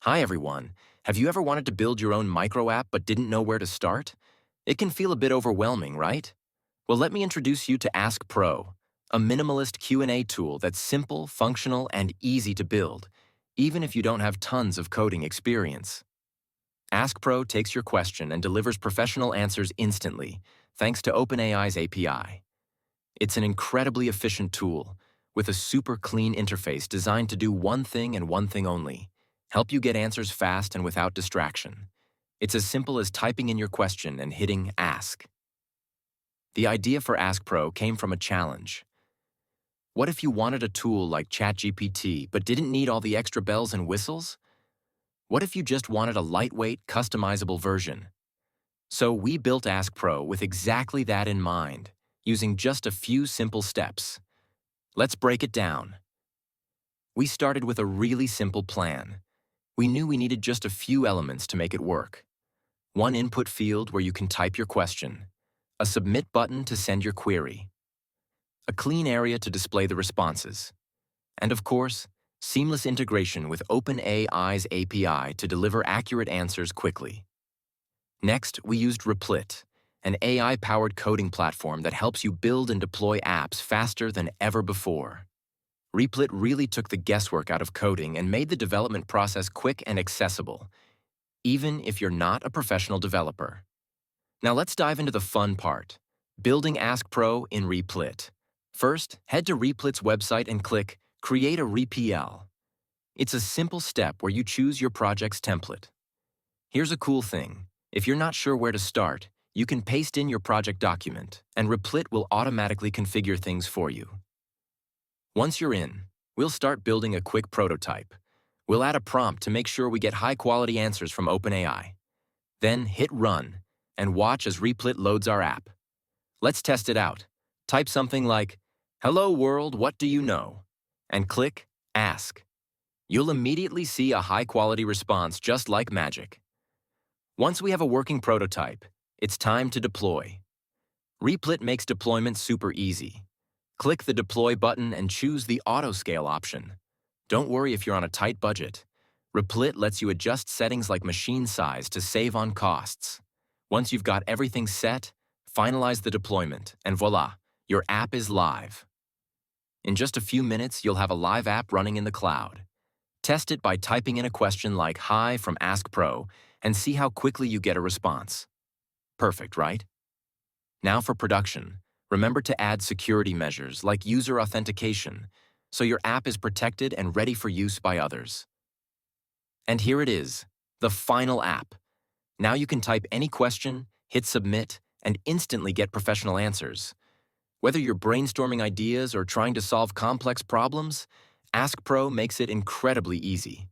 Hi everyone. Have you ever wanted to build your own micro app but didn't know where to start? It can feel a bit overwhelming, right? Well, let me introduce you to AskPro, a minimalist Q&A tool that's simple, functional, and easy to build, even if you don't have tons of coding experience. AskPro takes your question and delivers professional answers instantly, thanks to OpenAI's API. It's an incredibly efficient tool, with a super clean interface designed to do one thing and one thing only: help you get answers fast and without distraction. It's as simple as typing in your question and hitting Ask. The idea for AskPro came from a challenge. What if you wanted a tool like ChatGPT but didn't need all the extra bells and whistles? What if you just wanted a lightweight, customizable version? So we built AskPro with exactly that in mind, using just a few simple steps. Let's break it down. We started with a really simple plan. We knew we needed just a few elements to make it work. One input field where you can type your question, a submit button to send your query, a clean area to display the responses, and of course, seamless integration with OpenAI's API to deliver accurate answers quickly. Next, we used Replit, an AI-powered coding platform that helps you build and deploy apps faster than ever before. Replit really took the guesswork out of coding and made the development process quick and accessible, even if you're not a professional developer. Now let's dive into the fun part, building AskPro in Replit. First, head to Replit's website and click Create a RepL. It's a simple step where you choose your project's template. Here's a cool thing. If you're not sure where to start, you can paste in your project document, and Replit will automatically configure things for you. Once you're in, we'll start building a quick prototype. We'll add a prompt to make sure we get high-quality answers from OpenAI. Then hit Run, and watch as Replit loads our app. Let's test it out. Type something like, "Hello world, what do you know?" and click Ask. You'll immediately see a high-quality response just like magic. Once we have a working prototype, it's time to deploy. Replit makes deployment super easy. Click the Deploy button and choose the Auto-Scale option. Don't worry if you're on a tight budget. Replit lets you adjust settings like machine size to save on costs. Once you've got everything set, finalize the deployment, and voila, your app is live. In just a few minutes, you'll have a live app running in the cloud. Test it by typing in a question like "Hi" from AskPro and see how quickly you get a response. Perfect, right? Now for production, remember to add security measures like user authentication so your app is protected and ready for use by others. And here it is, the final app. Now you can type any question, hit submit, and instantly get professional answers. Whether you're brainstorming ideas or trying to solve complex problems, AskPro makes it incredibly easy.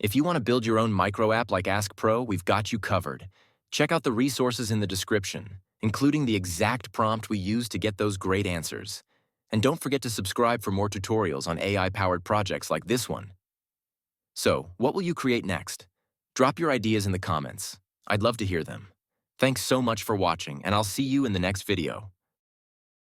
If you want to build your own micro app like AskPro, we've got you covered. Check out the resources in the description, including the exact prompt we use to get those great answers. And don't forget to subscribe for more tutorials on AI-powered projects like this one. So, what will you create next? Drop your ideas in the comments. I'd love to hear them. Thanks so much for watching, and I'll see you in the next video.